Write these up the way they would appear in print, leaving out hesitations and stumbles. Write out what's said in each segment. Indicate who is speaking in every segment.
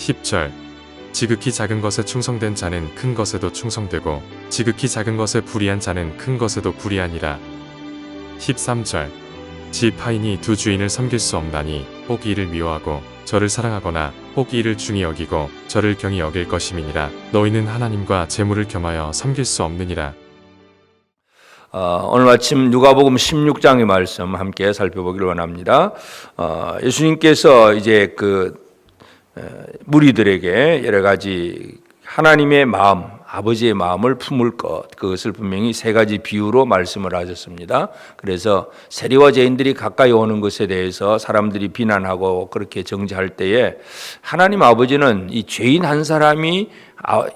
Speaker 1: 10절 지극히 작은 것에 충성된 자는 큰 것에도 충성되고 지극히 작은 것에 불의한 자는 큰 것에도 불의하니라. 13절 집 하인이 두 주인을 섬길 수 없나니 혹 이를 미워하고 저를 사랑하거나 혹 이를 중히 여기고 저를 경히 여길 것임이니라. 너희는 하나님과 재물을 겸하여 섬길 수 없느니라.
Speaker 2: 오늘 아침 누가복음 16장의 말씀 함께 살펴보기를 원합니다. 예수님께서 이제 무리들에게 여러 가지 하나님의 마음, 아버지의 마음을 품을 것, 그것을 분명히 세 가지 비유로 말씀을 하셨습니다. 그래서 세리와 죄인들이 가까이 오는 것에 대해서 사람들이 비난하고 그렇게 정죄할 때에 하나님 아버지는 이 죄인 한 사람이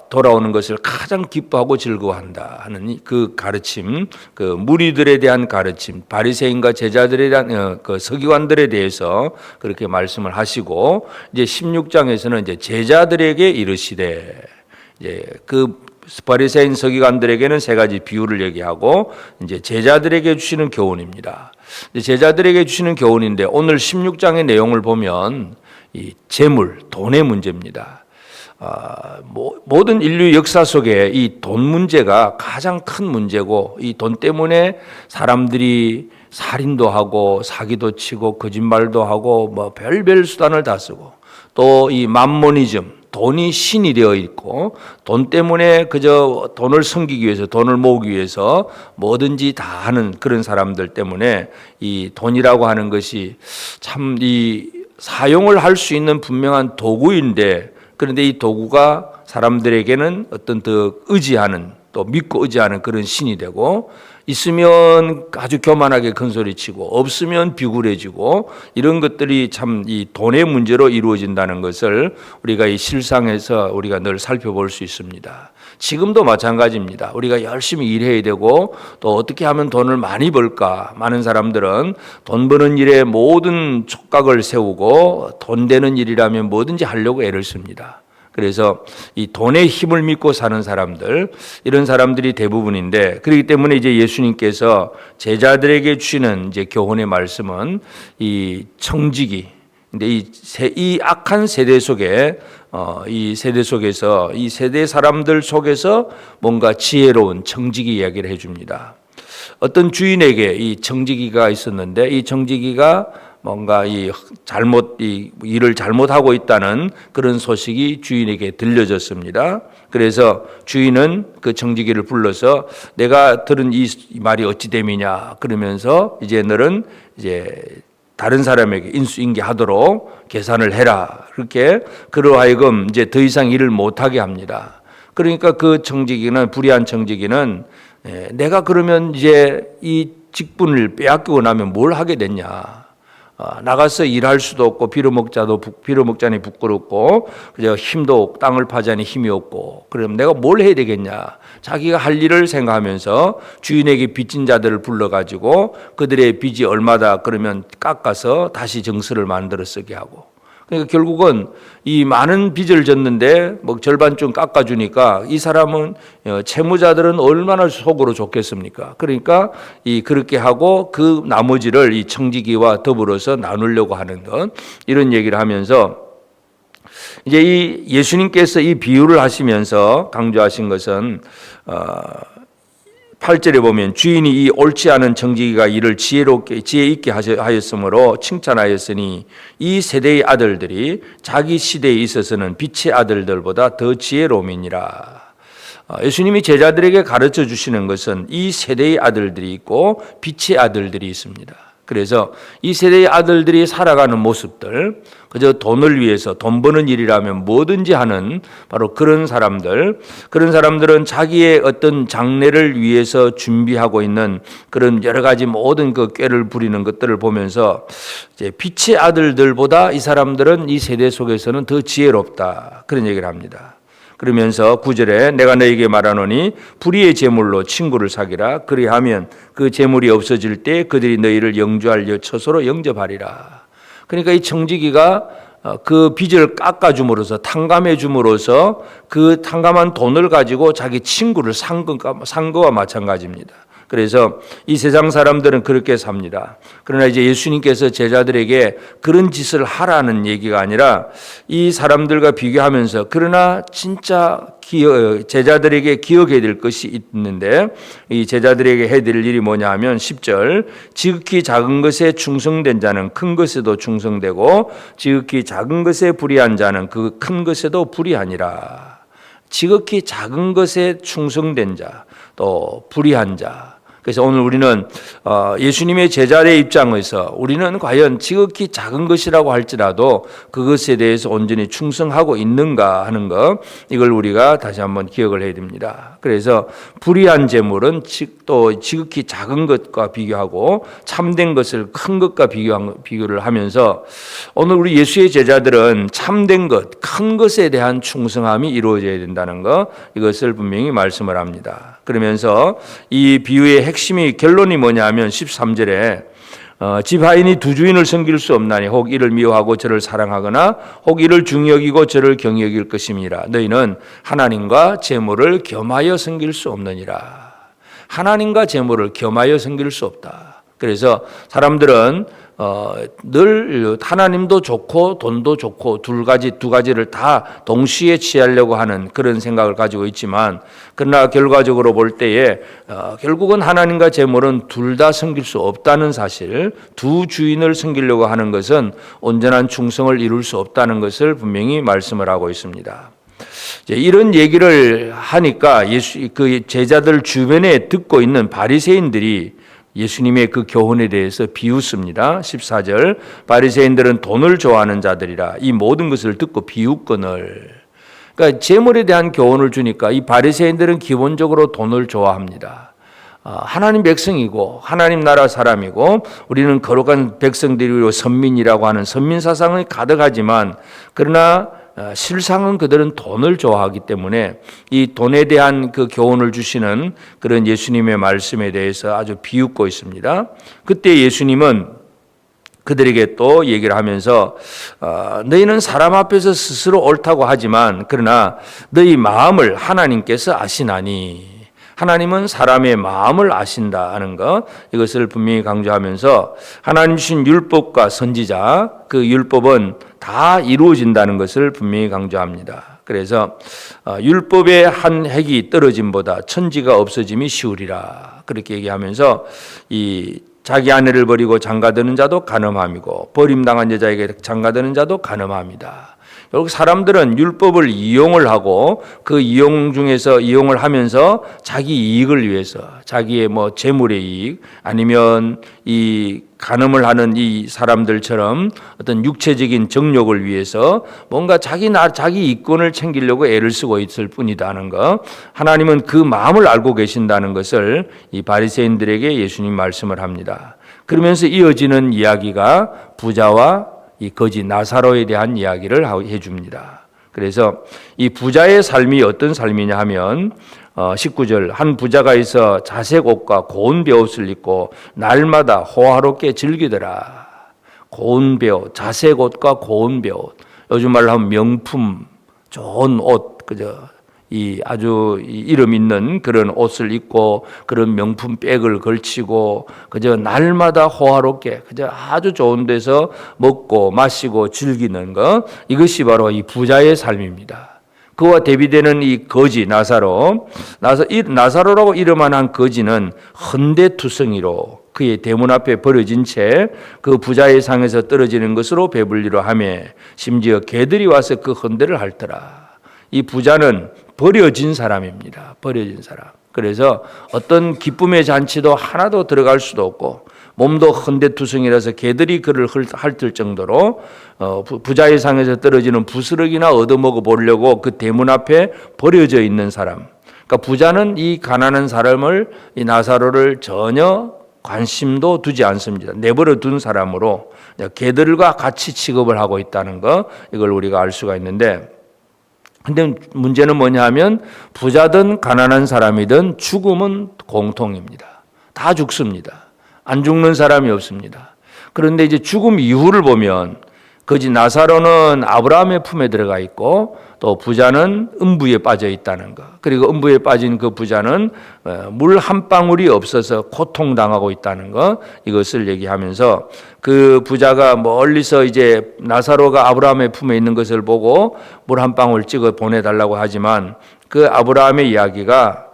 Speaker 2: 돌아오는 것을 가장 기뻐하고 즐거워한다 하는 그 가르침, 그 무리들에 대한 가르침, 바리새인과 제자들에 대한 그 서기관들에 대해서 그렇게 말씀을 하시고, 이제 16장에서는 이제 제자들에게 이르시되, 이제 그 바리새인 서기관들에게는 세 가지 비유를 얘기하고 이제 제자들에게 주시는 교훈입니다. 제자들에게 주시는 교훈인데 오늘 16장의 내용을 보면 이 재물, 돈의 문제입니다. 모든 인류 역사 속에 이 돈 문제가 가장 큰 문제고, 이 돈 때문에 사람들이 살인도 하고 사기도 치고 거짓말도 하고 뭐 별별 수단을 다 쓰고, 또 이 맘모니즘, 돈이 신이 되어 있고 돈 때문에 그저 돈을 섬기기 위해서, 돈을 모으기 위해서 뭐든지 다 하는 그런 사람들 때문에 이 돈이라고 하는 것이 참 이 사용을 할 수 있는 분명한 도구인데, 그런데 이 도구가 사람들에게는 어떤 더 의지하는, 또 믿고 의지하는 그런 신이 되고, 있으면 아주 교만하게 큰소리치고 없으면 비굴해지고, 이런 것들이 참 이 돈의 문제로 이루어진다는 것을 우리가 이 실상에서 우리가 늘 살펴볼 수 있습니다. 지금도 마찬가지입니다. 우리가 열심히 일해야 되고 또 어떻게 하면 돈을 많이 벌까, 많은 사람들은 돈 버는 일에 모든 촉각을 세우고 돈 되는 일이라면 뭐든지 하려고 애를 씁니다. 그래서 이 돈의 힘을 믿고 사는 사람들, 이런 사람들이 대부분인데, 그렇기 때문에 이제 예수님께서 제자들에게 주시는 이제 교훈의 말씀은 이 청지기. 근데 이 악한 세대 속에 이 세대 속에서, 이 세대 사람들 속에서 뭔가 지혜로운 청지기 이야기를 해줍니다. 어떤 주인에게 이 청지기가 있었는데, 이 청지기가 뭔가 이 일을 잘못하고 있다는 그런 소식이 주인에게 들려졌습니다. 그래서 주인은 그 청지기를 불러서 내가 들은 이 말이 어찌 됨이냐 그러면서, 이제 너는 이제 다른 사람에게 인수인계하도록 계산을 해라, 그렇게 그로 하여금 이제 더 이상 일을 못하게 합니다. 그러니까 그 청지기는, 불의한 청지기는 내가 그러면 이제 이 직분을 빼앗기고 나면 뭘 하게 됐냐, 나가서 일할 수도 없고 빌어먹자니 부끄럽고 그저 힘도, 땅을 파자니 힘이 없고, 그럼 내가 뭘 해야 되겠냐, 자기가 할 일을 생각하면서 주인에게 빚진 자들을 불러가지고 그들의 빚이 얼마다 그러면 깎아서 다시 정서를 만들어 쓰게 하고, 그러니까 결국은 이 많은 빚을 졌는데 뭐 절반쯤 깎아주니까 이 사람은, 채무자들은 얼마나 속으로 좋겠습니까? 그러니까 그렇게 하고 그 나머지를 이 청지기와 더불어서 나누려고 하는 것, 이런 얘기를 하면서 이제 이 예수님께서 이 비유를 하시면서 강조하신 것은 8절에 보면 주인이 이 옳지 않은 청지기가 이를 지혜 있게 하였으므로 칭찬하였으니 이 세대의 아들들이 자기 시대에 있어서는 빛의 아들들보다 더 지혜로움이니라. 예수님이 제자들에게 가르쳐 주시는 것은 이 세대의 아들들이 있고 빛의 아들들이 있습니다. 그래서 이 세대의 아들들이 살아가는 모습들, 그저 돈을 위해서, 돈 버는 일이라면 뭐든지 하는 바로 그런 사람들은 자기의 어떤 장래를 위해서 준비하고 있는 그런 여러 가지 모든 그 꾀를 부리는 것들을 보면서 이제 빛의 아들들보다 이 사람들은 이 세대 속에서는 더 지혜롭다, 그런 얘기를 합니다. 그러면서 9절에 내가 너에게 말하노니 불의의 재물로 친구를 사귀라. 그리하면 그 재물이 없어질 때 그들이 너희를 영주할 처소로 영접하리라. 그러니까 이 청지기가 그 빚을 깎아줌으로써, 탕감해줌으로써 그 탕감한 돈을 가지고 자기 친구를 산 거와 마찬가지입니다. 그래서 이 세상 사람들은 그렇게 삽니다. 그러나 이제 예수님께서 제자들에게 그런 짓을 하라는 얘기가 아니라 이 사람들과 비교하면서 그러나 진짜 제자들에게 기억해야 될 것이 있는데 이 제자들에게 해야 될 일이 뭐냐 하면 10절 지극히 작은 것에 충성된 자는 큰 것에도 충성되고 지극히 작은 것에 불의한 자는 그 큰 것에도 불의하니라. 지극히 작은 것에 충성된 자, 또 불의한 자. 그래서 오늘 우리는 예수님의 제자의 입장에서 우리는 과연 지극히 작은 것이라고 할지라도 그것에 대해서 온전히 충성하고 있는가 하는 것, 이걸 우리가 다시 한번 기억을 해야 됩니다. 그래서 불의한 재물은 또 지극히 작은 것과 비교하고 참된 것을 큰 것과 비교를 하면서 오늘 우리 예수의 제자들은 참된 것, 큰 것에 대한 충성함이 이루어져야 된다는 것, 이것을 분명히 말씀을 합니다. 그러면서 이 비유의 핵심이 결론이 뭐냐 하면 13절에 지파인이 두 주인을 섬길 수 없나니 혹 이를 미워하고 저를 사랑하거나 혹 이를 중히 여기고 저를 경히 여길 것임이라. 너희는 하나님과 재물을 겸하여 섬길 수 없느니라. 하나님과 재물을 겸하여 섬길 수 없다. 그래서 사람들은 늘 하나님도 좋고 돈도 좋고 두 가지를 다 동시에 취하려고 하는 그런 생각을 가지고 있지만 그러나 결과적으로 볼 때에 결국은 하나님과 재물은 둘 다 섬길 수 없다는 사실, 두 주인을 섬기려고 하는 것은 온전한 충성을 이룰 수 없다는 것을 분명히 말씀을 하고 있습니다. 이런 얘기를 하니까 그 제자들 주변에 듣고 있는 바리새인들이 예수님의 그 교훈에 대해서 비웃습니다. 14절 바리새인들은 돈을 좋아하는 자들이라 이 모든 것을 듣고 비웃거늘. 그러니까 재물에 대한 교훈을 주니까 이 바리새인들은 기본적으로 돈을 좋아합니다. 하나님 백성이고 하나님 나라 사람이고 우리는 거룩한 백성들이고 선민이라고 하는 선민 사상이 가득하지만 그러나 실상은 그들은 돈을 좋아하기 때문에 이 돈에 대한 그 교훈을 주시는 그런 예수님의 말씀에 대해서 아주 비웃고 있습니다. 그때 예수님은 그들에게 또 얘기를 하면서 너희는 사람 앞에서 스스로 옳다고 하지만 그러나 너희 마음을 하나님께서 아시나니 하나님은 사람의 마음을 아신다 하는 것, 이것을 분명히 강조하면서 하나님 주신 율법과 선지자, 그 율법은 다 이루어진다는 것을 분명히 강조합니다. 그래서 율법의 한 획이 떨어짐보다 천지가 없어짐이 쉬우리라 그렇게 얘기하면서 이 자기 아내를 버리고 장가드는 자도 간음함이고 버림당한 여자에게 장가드는 자도 간음함이다. 결국 사람들은 율법을 이용을 하고 그 이용 중에서 이용을 하면서 자기 이익을 위해서 자기의 뭐 재물의 이익 아니면 이 간음을 하는 이 사람들처럼 어떤 육체적인 정욕을 위해서 뭔가 자기 이권을 챙기려고 애를 쓰고 있을 뿐이다 하는 것. 하나님은 그 마음을 알고 계신다는 것을 이 바리새인들에게 예수님 말씀을 합니다. 그러면서 이어지는 이야기가 부자와 이 거지 나사로에 대한 이야기를 해줍니다. 그래서 이 부자의 삶이 어떤 삶이냐 하면 19절 한 부자가 있어 자색 옷과 고운 베옷을 입고 날마다 호화롭게 즐기더라. 고운 베옷, 자색 옷과 고운 베옷. 요즘 말로 하면 명품, 좋은 옷, 그죠? 이 아주 이름 있는 그런 옷을 입고 그런 명품 백을 걸치고 그저 날마다 호화롭게 그저 아주 좋은 데서 먹고 마시고 즐기는 것, 이것이 바로 이 부자의 삶입니다. 그와 대비되는 이 거지 나사로라고 이름만 한 거지는 헌데투성이로 그의 대문 앞에 버려진 채 그 부자의 상에서 떨어지는 것으로 배불리로 하며 심지어 개들이 와서 그 헌데를 핥더라. 이 부자는 버려진 사람입니다. 버려진 사람. 그래서 어떤 기쁨의 잔치도 하나도 들어갈 수도 없고 몸도 헌데투성이라서 개들이 그를 핥을 정도로 부자의 상에서 떨어지는 부스러기나 얻어먹어 보려고 그 대문 앞에 버려져 있는 사람. 그러니까 부자는 이 가난한 사람을 이 나사로를 전혀 관심도 두지 않습니다. 내버려 둔 사람으로 개들과 같이 취급을 하고 있다는 거, 이걸 우리가 알 수가 있는데, 근데 문제는 뭐냐 하면 부자든 가난한 사람이든 죽음은 공통입니다. 다 죽습니다. 안 죽는 사람이 없습니다. 그런데 이제 죽음 이후를 보면 거지 나사로는 아브라함의 품에 들어가 있고 또 부자는 음부에 빠져 있다는 것. 그리고 음부에 빠진 그 부자는 물 한 방울이 없어서 고통당하고 있다는 것. 이것을 얘기하면서 그 부자가 멀리서 이제 나사로가 아브라함의 품에 있는 것을 보고 물 한 방울 찍어 보내달라고 하지만 그 아브라함의 이야기가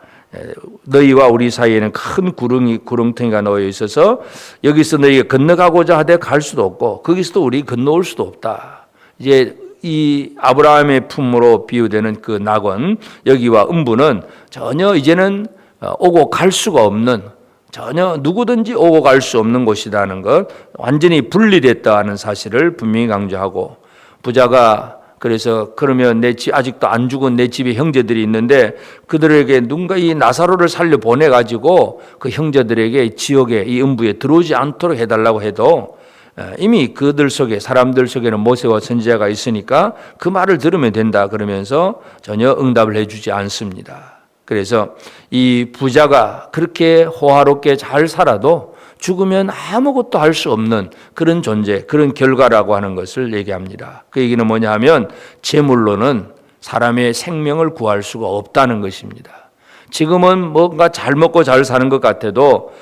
Speaker 2: 너희와 우리 사이에는 큰 구렁텅이가 놓여 있어서 여기서 너희가 건너가고자 하되 갈 수도 없고 거기서도 우리 건너올 수도 없다. 이제 이 아브라함의 품으로 비유되는 그 낙원 여기와 음부는 전혀 이제는 오고 갈 수가 없는 전혀 누구든지 오고 갈 수 없는 곳이라는 것, 완전히 분리됐다는 사실을 분명히 강조하고 부자가 그래서 그러면 아직도 안 죽은 내 집에 형제들이 있는데 그들에게 누군가 이 나사로를 살려 보내가지고 그 형제들에게 지옥에 이 음부에 들어오지 않도록 해달라고 해도 이미 그들 속에 사람들 속에는 모세와 선지자가 있으니까 그 말을 들으면 된다 그러면서 전혀 응답을 해주지 않습니다. 그래서 이 부자가 그렇게 호화롭게 잘 살아도 죽으면 아무것도 할 수 없는 그런 존재, 그런 결과라고 하는 것을 얘기합니다. 그 얘기는 뭐냐 하면 재물로는 사람의 생명을 구할 수가 없다는 것입니다. 지금은 뭔가 잘 먹고 잘 사는 것 같아도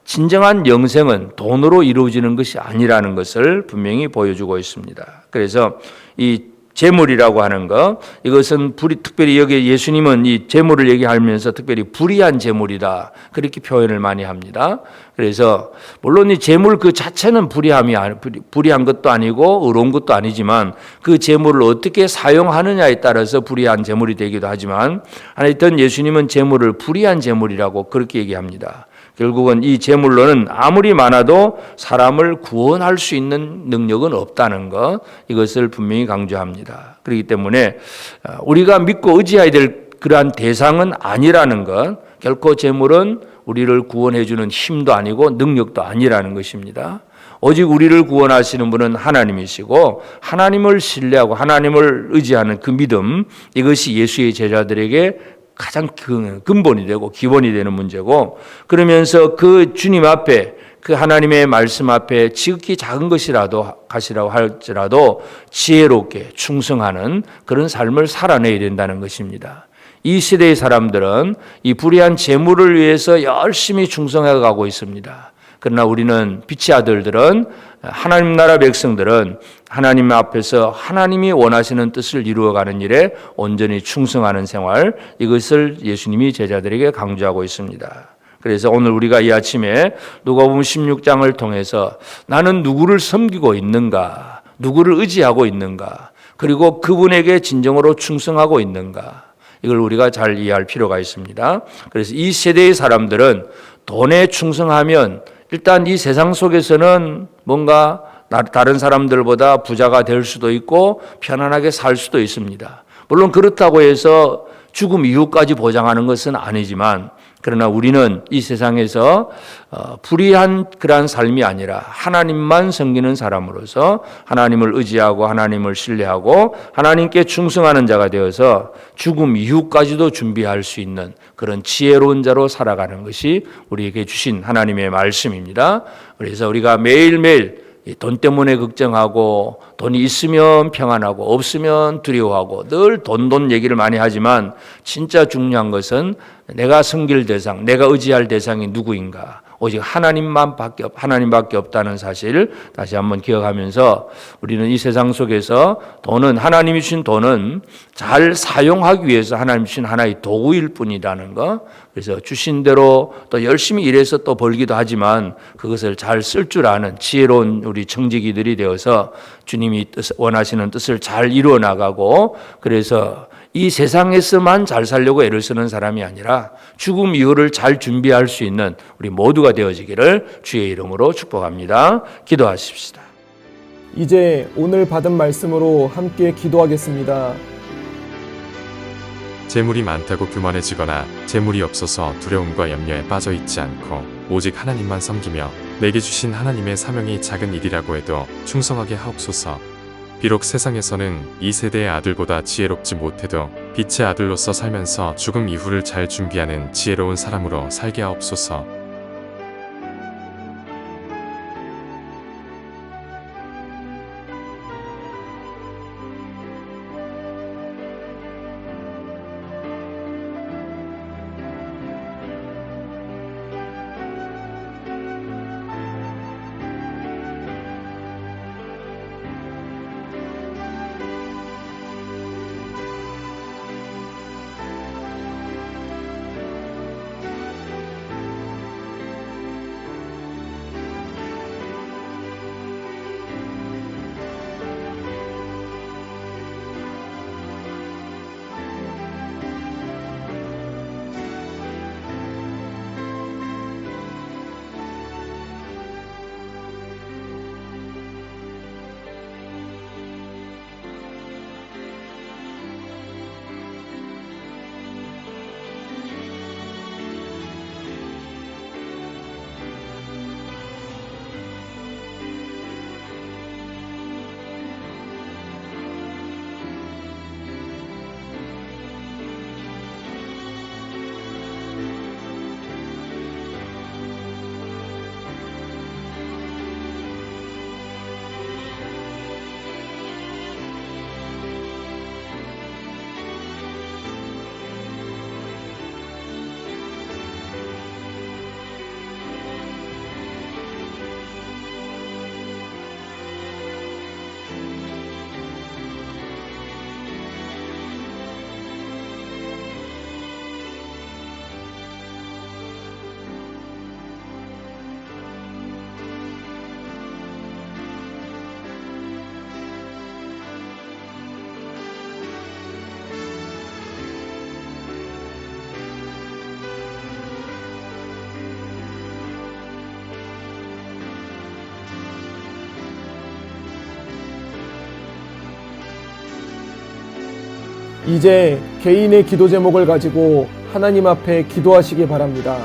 Speaker 2: 진정한 영생은 돈으로 이루어지는 것이 아니라는 것을 분명히 보여주고 있습니다. 그래서 이 재물이라고 하는 것, 이것은 특별히 여기 예수님은 이 재물을 얘기하면서 특별히 불의한 재물이다 그렇게 표현을 많이 합니다. 그래서 물론 이 재물 그 자체는 불의한 것도 아니고 의로운 것도 아니지만 그 재물을 어떻게 사용하느냐에 따라서 불의한 재물이 되기도 하지만 하여튼 예수님은 재물을 불의한 재물이라고 그렇게 얘기합니다. 결국은 이 재물로는 아무리 많아도 사람을 구원할 수 있는 능력은 없다는 것, 이것을 분명히 강조합니다. 그렇기 때문에 우리가 믿고 의지해야 될 그러한 대상은 아니라는 것, 결코 재물은 우리를 구원해 주는 힘도 아니고 능력도 아니라는 것입니다. 오직 우리를 구원하시는 분은 하나님이시고 하나님을 신뢰하고 하나님을 의지하는 그 믿음, 이것이 예수의 제자들에게 가장 근본이 되고 기본이 되는 문제고, 그러면서 그 주님 앞에 그 하나님의 말씀 앞에 지극히 작은 것이라도 할지라도 지혜롭게 충성하는 그런 삶을 살아내야 된다는 것입니다. 이 시대의 사람들은 이 불의한 재물을 위해서 열심히 충성해 가고 있습니다. 그러나 우리는 빛의 아들들은, 하나님 나라 백성들은 하나님 앞에서 하나님이 원하시는 뜻을 이루어가는 일에 온전히 충성하는 생활, 이것을 예수님이 제자들에게 강조하고 있습니다. 그래서 오늘 우리가 이 아침에 누가복음 16장을 통해서 나는 누구를 섬기고 있는가, 누구를 의지하고 있는가, 그리고 그분에게 진정으로 충성하고 있는가, 이걸 우리가 잘 이해할 필요가 있습니다. 그래서 이 세대의 사람들은 돈에 충성하면 일단 이 세상 속에서는 뭔가 다른 사람들보다 부자가 될 수도 있고 편안하게 살 수도 있습니다. 물론 그렇다고 해서 죽음 이후까지 보장하는 것은 아니지만, 그러나 우리는 이 세상에서 불의한 그러한 삶이 아니라 하나님만 섬기는 사람으로서 하나님을 의지하고 하나님을 신뢰하고 하나님께 충성하는 자가 되어서 죽음 이후까지도 준비할 수 있는 그런 지혜로운 자로 살아가는 것이 우리에게 주신 하나님의 말씀입니다. 그래서 우리가 매일매일 돈 때문에 걱정하고 돈이 있으면 평안하고 없으면 두려워하고 늘 돈 얘기를 많이 하지만 진짜 중요한 것은 내가 섬길 대상, 내가 의지할 대상이 누구인가, 오직 하나님밖에 없다는 사실을 다시 한번 기억하면서 우리는 이 세상 속에서 돈은, 하나님이 주신 돈은 잘 사용하기 위해서 하나님이 주신 하나의 도구일 뿐이라는 거. 그래서 주신 대로 또 열심히 일해서 또 벌기도 하지만 그것을 잘 쓸 줄 아는 지혜로운 우리 청지기들이 되어서 주님이 원하시는 뜻을 잘 이루어 나가고, 그래서 이 세상에서만 잘 살려고 애를 쓰는 사람이 아니라 죽음 이후를 잘 준비할 수 있는 우리 모두가 되어지기를 주의 이름으로 축복합니다. 기도하십시다.
Speaker 3: 이제 오늘 받은 말씀으로 함께 기도하겠습니다.
Speaker 1: 재물이 많다고 교만해지거나 재물이 없어서 두려움과 염려에 빠져 있지 않고 오직 하나님만 섬기며 내게 주신 하나님의 사명이 작은 일이라고 해도 충성하게 하옵소서. 비록 세상에서는 이 세대의 아들보다 지혜롭지 못해도 빛의 아들로서 살면서 죽음 이후를 잘 준비하는 지혜로운 사람으로 살게 하옵소서.
Speaker 3: 이제 개인의 기도 제목을 가지고 하나님 앞에 기도하시기 바랍니다.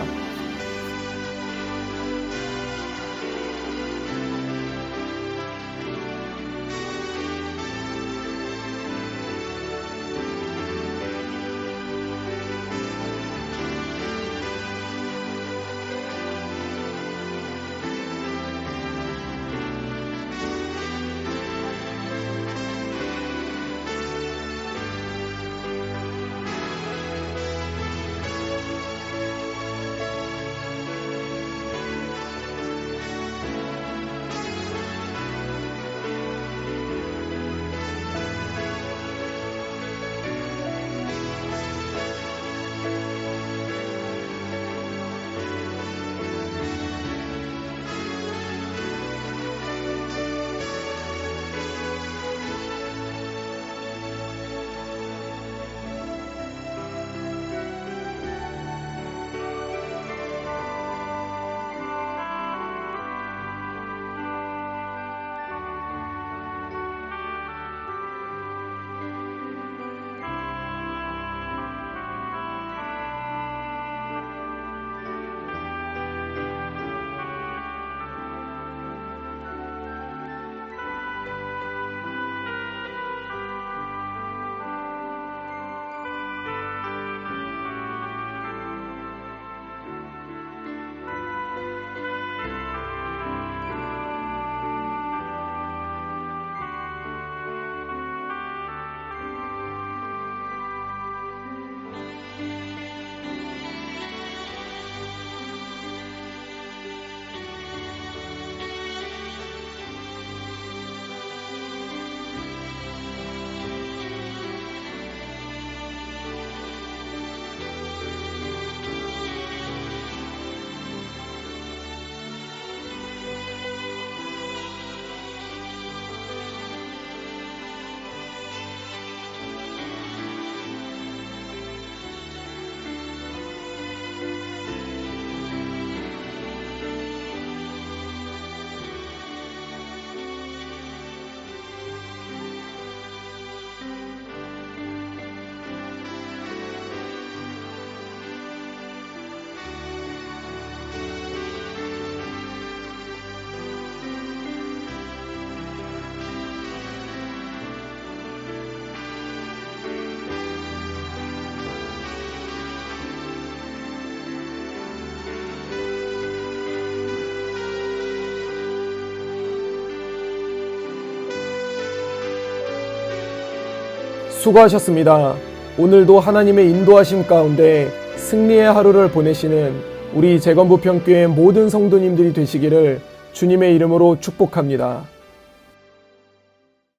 Speaker 3: 수고하셨습니다. 오늘도 하나님의 인도하심 가운데 승리의 하루를 보내시는 우리 재건부평교회 모든 성도님들이 되시기를 주님의 이름으로 축복합니다.